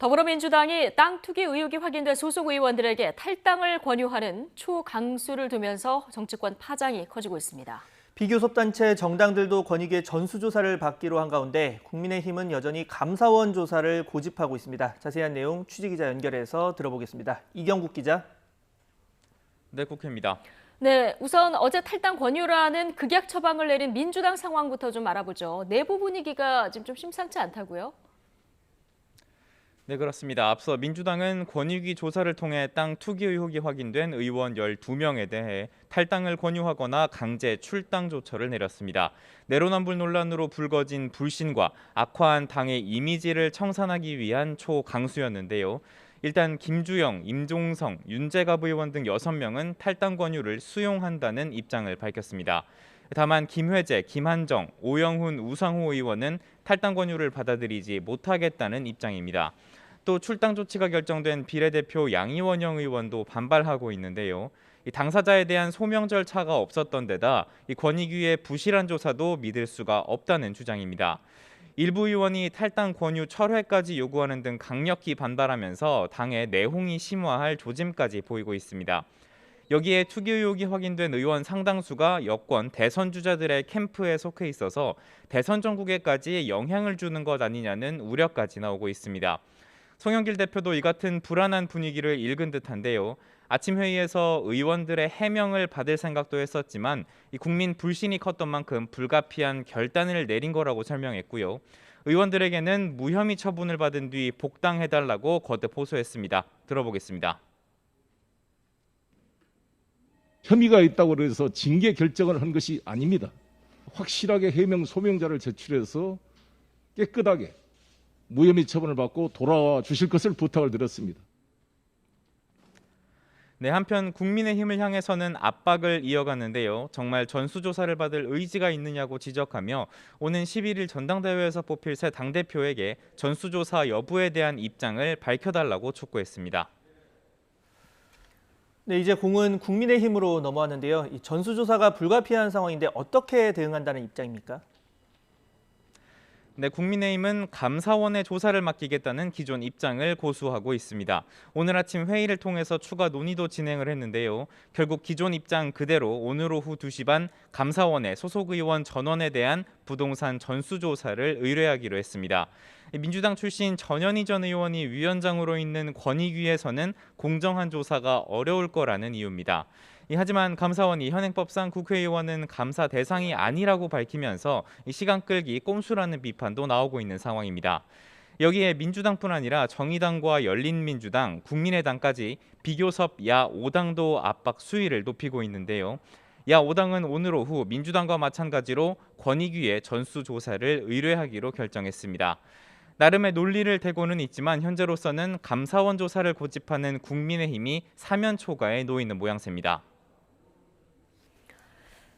더불어민주당이 땅 투기 의혹이 확인된 소속 의원들에게 탈당을 권유하는 초강수를 두면서 정치권 파장이 커지고 있습니다. 비교섭단체 정당들도 권익의 전수조사를 받기로 한 가운데 국민의힘은 여전히 감사원 조사를 고집하고 있습니다. 자세한 내용 취재기자 연결해서 들어보겠습니다. 이경국 기자. 네, 국회입니다. 네, 우선 어제 탈당 권유라는 극약 처방을 내린 민주당 상황부터 좀 알아보죠. 내부 분위기가 지금 좀 심상치 않다고요? 네, 그렇습니다. 앞서 민주당은 권익위 조사를 통해 땅 투기 의혹이 확인된 의원 12명에 대해 탈당을 권유하거나 강제 출당 조처를 내렸습니다. 내로남불 논란으로 불거진 불신과 악화한 당의 이미지를 청산하기 위한 초강수였는데요. 일단 김주영, 임종성, 윤재갑 의원 등 6명은 탈당 권유를 수용한다는 입장을 밝혔습니다. 다만 김회재, 김한정, 오영훈, 우상호 의원은 탈당 권유를 받아들이지 못하겠다는 입장입니다. 또 출당 조치가 결정된 비례대표 양이원영 의원도 반발하고 있는데요. 당사자에 대한 소명 절차가 없었던 데다 권익위의 부실한 조사도 믿을 수가 없다는 주장입니다. 일부 의원이 탈당 권유 철회까지 요구하는 등 강력히 반발하면서 당의 내홍이 심화할 조짐까지 보이고 있습니다. 여기에 투기 의혹이 확인된 의원 상당수가 여권 대선 주자들의 캠프에 속해 있어서 대선 전국에까지 영향을 주는 것 아니냐는 우려까지 나오고 있습니다. 송영길 대표도 이 같은 불안한 분위기를 읽은 듯한데요. 아침 회의에서 의원들의 해명을 받을 생각도 했었지만 국민 불신이 컸던 만큼 불가피한 결단을 내린 거라고 설명했고요. 의원들에게는 무혐의 처분을 받은 뒤 복당해달라고 거듭 호소했습니다. 들어보겠습니다. 혐의가 있다고 해서 징계 결정을 한 것이 아닙니다. 확실하게 해명 소명자를 제출해서 깨끗하게 무혐의 처분을 받고 돌아와 주실 것을 부탁을 드렸습니다. 네, 한편 국민의힘을 향해서는 압박을 이어갔는데요. 정말 전수조사를 받을 의지가 있느냐고 지적하며 오는 11일 전당대회에서 뽑힐 새 당대표에게 전수조사 여부에 대한 입장을 밝혀달라고 촉구했습니다. 네, 이제 공은 국민의힘으로 넘어왔는데요. 이 전수조사가 불가피한 상황인데 어떻게 대응한다는 입장입니까? 네, 국민의힘은 감사원에 조사를 맡기겠다는 기존 입장을 고수하고 있습니다. 오늘 아침 회의를 통해서 추가 논의도 진행을 했는데요. 결국 기존 입장 그대로 오늘 오후 2시 반 감사원에 소속 의원 전원에 대한 부동산 전수조사를 의뢰하기로 했습니다. 민주당 출신 전현희 전 의원이 위원장으로 있는 권익위에서는 공정한 조사가 어려울 거라는 이유입니다. 하지만 감사원이 현행법상 국회의원은 감사 대상이 아니라고 밝히면서 시간 끌기 꼼수라는 비판도 나오고 있는 상황입니다. 여기에 민주당뿐 아니라 정의당과 열린민주당, 국민의당까지 비교섭 야 5당도 압박 수위를 높이고 있는데요. 야 5당은 오늘 오후 민주당과 마찬가지로 권익위에 전수조사를 의뢰하기로 결정했습니다. 나름의 논리를 대고는 있지만 현재로서는 감사원 조사를 고집하는 국민의힘이 사면 초가에 놓이는 모양새입니다.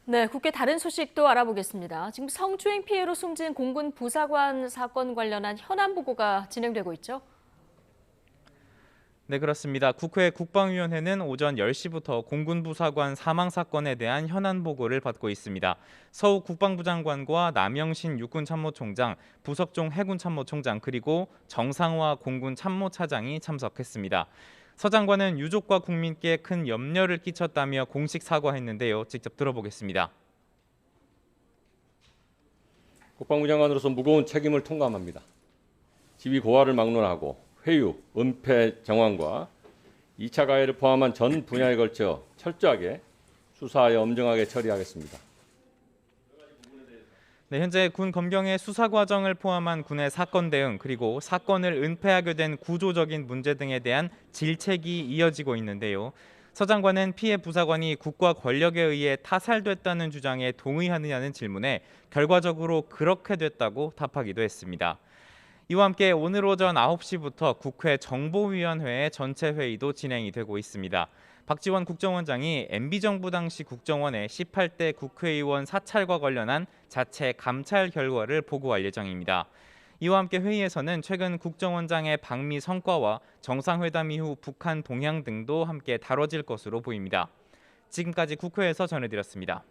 네, 국회 다른 소식도 알아보겠습니다. 지금 성추행 피해로 숨진 공군 부사관 사건 관련한 현안 보고가 진행되고 있죠? 네, 그렇습니다. 국회 국방위원회는 오전 10시부터 공군 부사관 사망 사건에 대한 현안 보고를 받고 있습니다. 서욱 국방부 장관과 남영신 육군참모총장, 부석종 해군참모총장 그리고 정상화 공군 참모차장이 참석했습니다. 서 장관은 유족과 국민께 큰 염려를 끼쳤다며 공식 사과했는데요. 직접 들어보겠습니다. 국방부 장관으로서 무거운 책임을 통감합니다. 지휘 고하를 막론하고 회유, 은폐 정황과 2차 가해를 포함한 전 분야에 걸쳐 철저하게 수사하여 엄정하게 처리하겠습니다. 네, 현재 군 검경의 수사 과정을 포함한 군의 사건 대응 그리고 사건을 은폐하게 된 구조적인 문제 등에 대한 질책이 이어지고 있는데요. 서 장관은 피해 부사관이 국가 권력에 의해 타살됐다는 주장에 동의하느냐는 질문에 결과적으로 그렇게 됐다고 답하기도 했습니다. 이와 함께 오늘 오전 9시부터 국회 정보위원회의 전체 회의도 진행이 되고 있습니다. 박지원 국정원장이 MB정부 당시 국정원의 18대 국회의원 사찰과 관련한 자체 감찰 결과를 보고할 예정입니다. 이와 함께 회의에서는 최근 국정원장의 방미 성과와 정상회담 이후 북한 동향 등도 함께 다뤄질 것으로 보입니다. 지금까지 국회에서 전해드렸습니다.